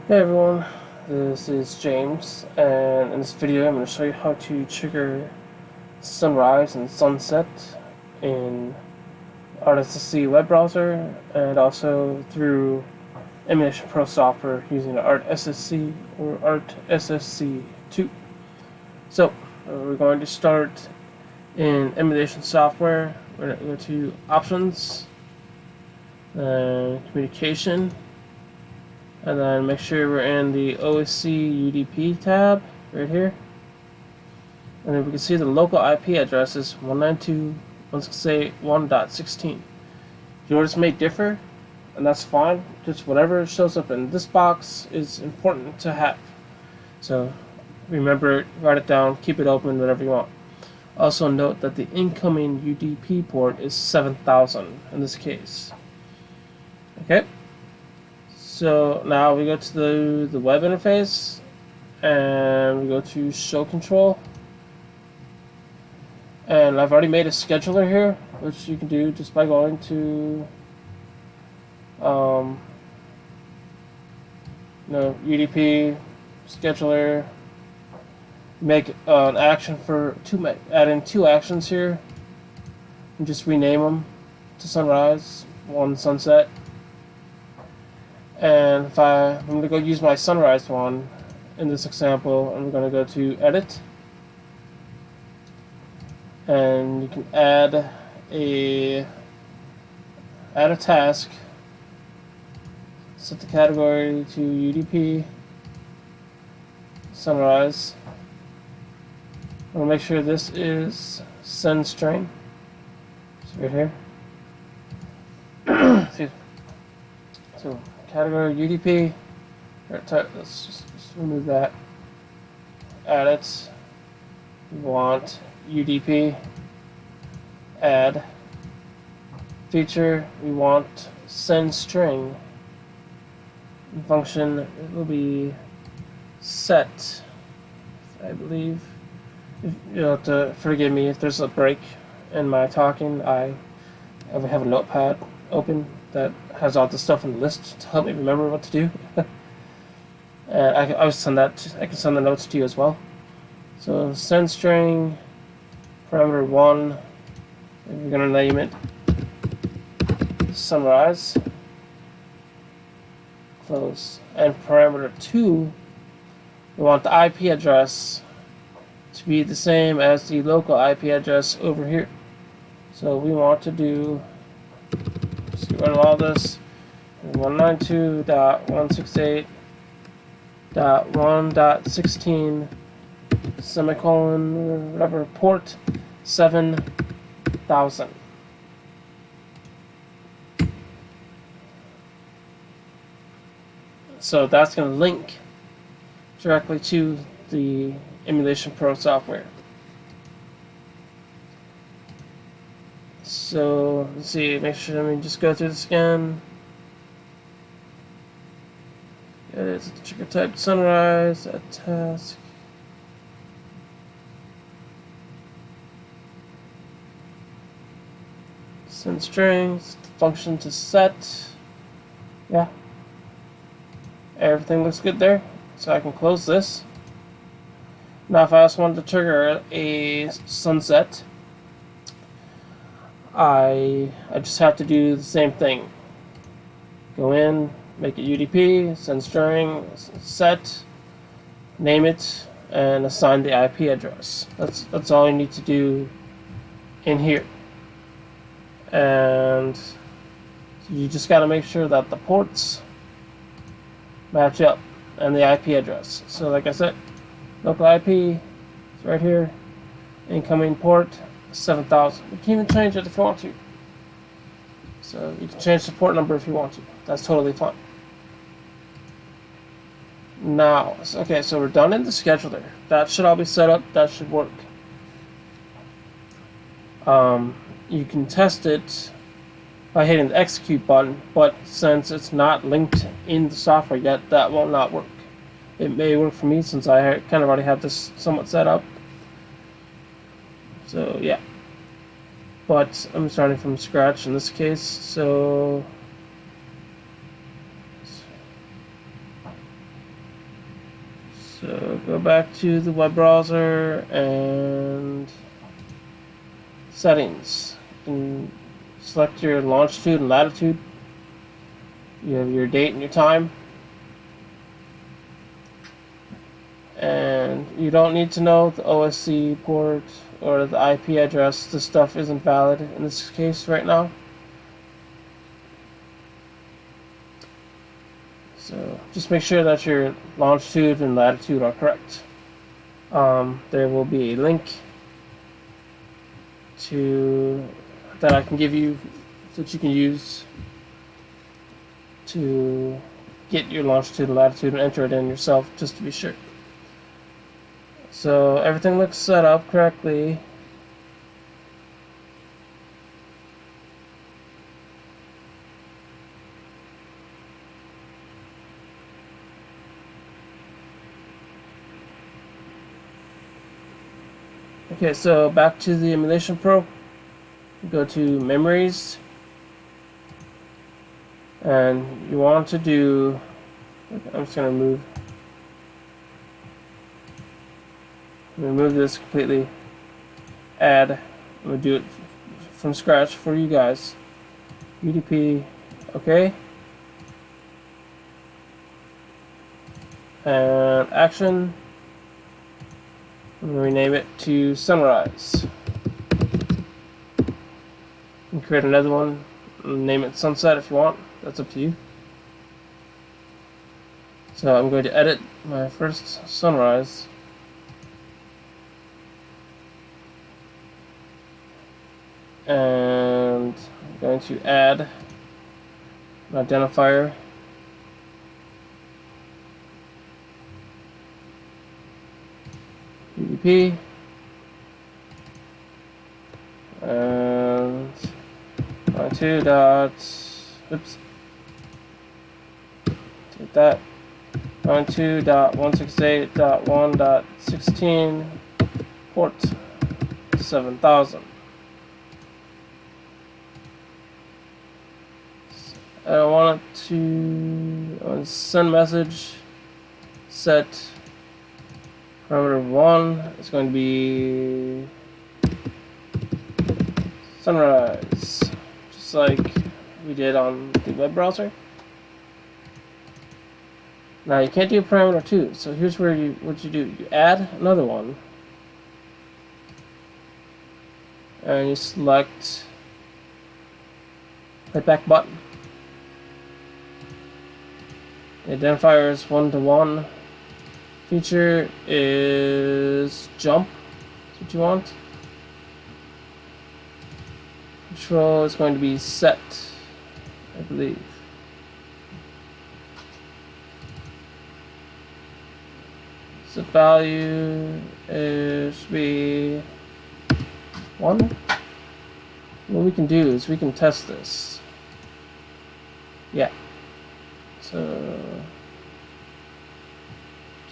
Hey everyone, this is James, and in this video I'm going to show you how to trigger sunrise and sunset in SSC web browser and also through Emulation Pro software using Art SSC or Art SSC 2. So we're going to start in emulation software. We're going to go to Options, then Communication, and then make sure we're in the OSC UDP tab right here. And then we can see the local IP address is 192.168.1.16. Yours may differ, and that's fine. Just whatever shows up in this box is important to have. So remember it, write it down, keep it open, whatever you want. Also note that the incoming UDP port is 7000 in this case. Okay. So now we go to the web interface and we go to show control, and I've already made a scheduler here, which you can do just by going to UDP scheduler, make an action for add in two actions here and just rename them to sunrise, one sunset. And if I'm going to go use my sunrise one in this example, I'm going to go to edit, and you can add a task, set the category to UDP sunrise. I'm going to make sure this is send string. It's right here. So category UDP. Let's just remove that. Add it. We want UDP. Add feature. We want send string. Function, it will be set, I believe. You'll have to forgive me if there's a break in my talking. I have a notepad open that has all the stuff in the list to help me remember what to do. And I can send the notes to you as well. So send string parameter 1, we're gonna name it sunrise. Close. And parameter 2, we want the IP address to be the same as the local IP address over here. So we want to do, let's get rid of all this, 192.168.1.16 semicolon whatever port 7000. So that's going to link directly to the Emulation Pro software. So let's see, make sure, let me just go through this again. It's trigger type sunrise, add task. Send strings, function to set. Yeah. Everything looks good there. So I can close this. Now if I also wanted to trigger a sunset, I just have to do the same thing. Go in, make it UDP, send string, set, name it, and assign the IP address. That's all you need to do in here. And you just got to make sure that the ports match up and the IP address. So like I said, local IP is right here, incoming port 7000. You can even change it if you want to. So you can change the port number if you want to. That's totally fine. Now, okay, so we're done in the scheduler. That should all be set up. That should work. You can test it by hitting the execute button, but since it's not linked in the software yet, that will not work. It may work for me since I kind of already have this somewhat set up. So yeah, but I'm starting from scratch in this case. So go back to the web browser and settings. And select your longitude and latitude. You have your date and your time. And you don't need to know the OSC port or the IP address. This stuff isn't valid in this case right now. So just make sure that your longitude and latitude are correct. There will be a link that I can give you that you can use to get your longitude and latitude and enter it in yourself just to be sure. So everything looks set up correctly. Okay, so back to the Emulation Pro. Go to Memories. And you want to do, I'm just going to remove this completely. Add, I'm going to do it from scratch for you guys. UDP, okay. And action. I'm going to rename it to Sunrise. And create another one. Name it Sunset if you want. That's up to you. So I'm going to edit my first sunrise. And I'm going to add an identifier. UDP. And my 2 dots. Oops. Take that. 2.168.1.16 port 7000. I want it to send message. Set parameter 1 is going to be sunrise, just like we did on the web browser. Now you can't do parameter 2, so here's where what you do. You add another one, and you select the back button. The identifier is 1-to-1. Feature is jump. That's what you want. Control is going to be set, I believe. Set value should be 1. What we can do is we can test this. Yeah. So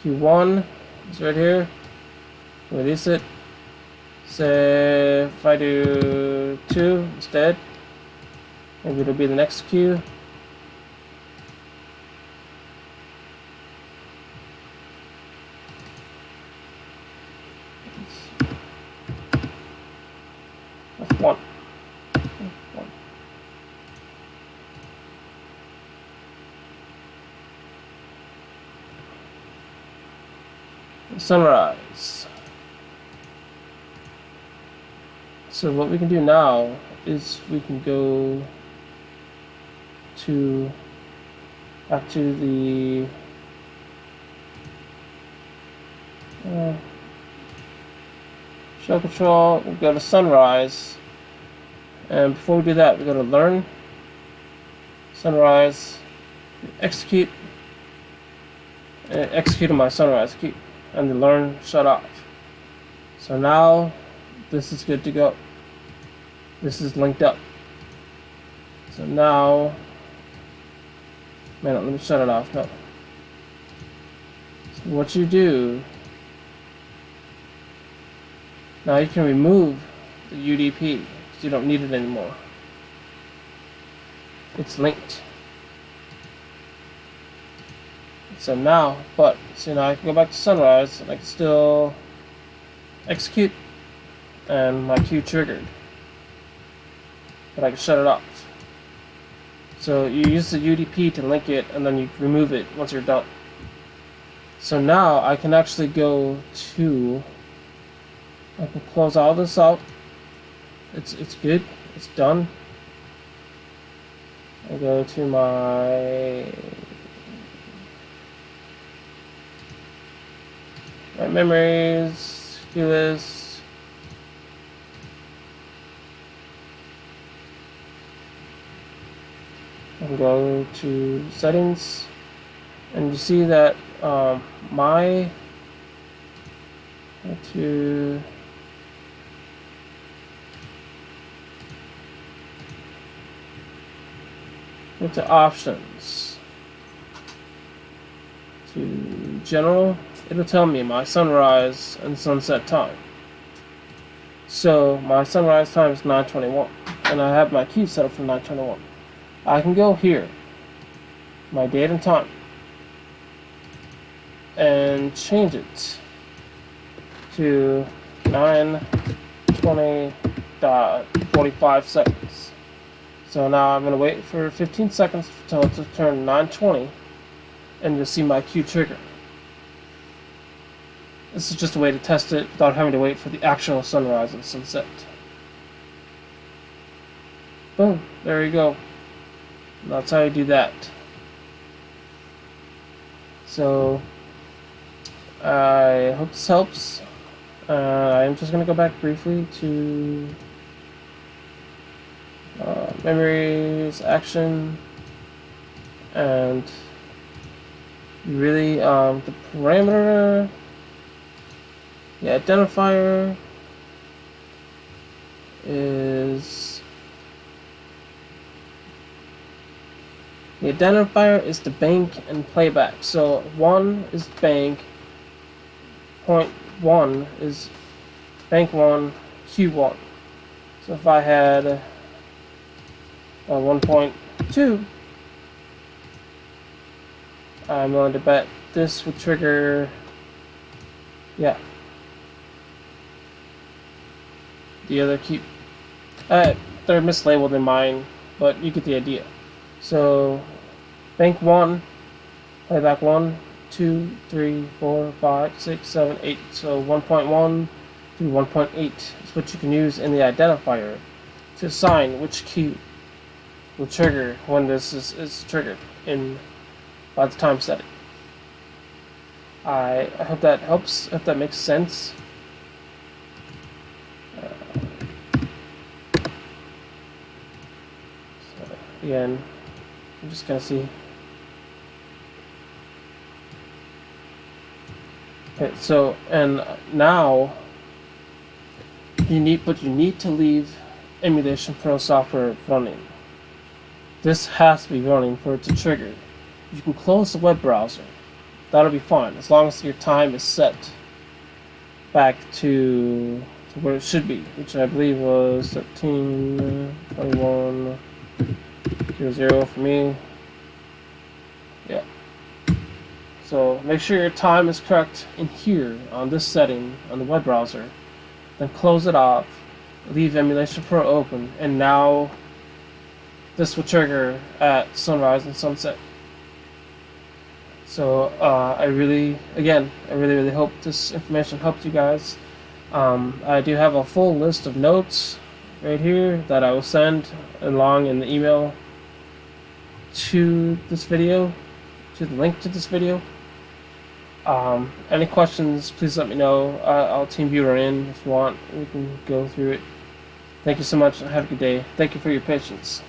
Q1 is right here. Release it. Say if I do 2 instead, maybe it'll be the next Q. That's 1. Sunrise. So what we can do now is we can go back to the show control. We'll go to sunrise, and before we do that, we go to learn sunrise, execute on my sunrise key, and the learn shut off. So now this is good to go. This is linked up. So now, man, let me shut it off. No. So what you do now, you can remove the UDP because you don't need it anymore. It's linked. So now, so now I can go back to sunrise and I can still execute, and my cue triggered, but I can shut it off. So you use the UDP to link it, and then you remove it once you're done. So now I can actually go to, I can close all this out. It's good. It's done. I go to my memories, do this. And go to settings, and you see that go to options, to general. It'll tell me my sunrise and sunset time. So my sunrise time is 9:21, and I have my key set up for 9:21. I can go here, my date and time, and change it to 9:20.45 seconds. So now I'm going to wait for 15 seconds until it turns 9:20, and you'll see my cue trigger. This is just a way to test it without having to wait for the actual sunrise and sunset. Boom, there you go. That's how you do that. So I hope this helps. I'm just going to go back briefly to memories, action, and really the parameter, the identifier is the bank and playback. So 1 is bank, point 1 is bank 1, Q1. So if I had 1.2, I'm willing to bet this would trigger, yeah, the other key. They're mislabeled in mine, but you get the idea. So bank 1, playback 1, 2, 3, 4, 5, 6, 7, 8. So 1.1 through 1.8 is what you can use in the identifier to assign which key will trigger when this is triggered by the time setting. I hope that helps, if that makes sense. So again, I'm just gonna see. Okay, so and now you need to leave Emulation Pro software running. This has to be running for it to trigger. You can close the web browser. That'll be fine as long as your time is set back to where it should be, which I believe was 13:21:00 for me. Yeah. So make sure your time is correct in here on this setting on the web browser. Then close it off, leave Emulation Pro open, and now this will trigger at sunrise and sunset. So I really hope this information helped you guys. I do have a full list of notes right here that I will send along in the email to this video, to the link to this video. Any questions, please let me know. I'll team viewer in if you want. We can go through it. Thank you so much and have a good day. Thank you for your patience.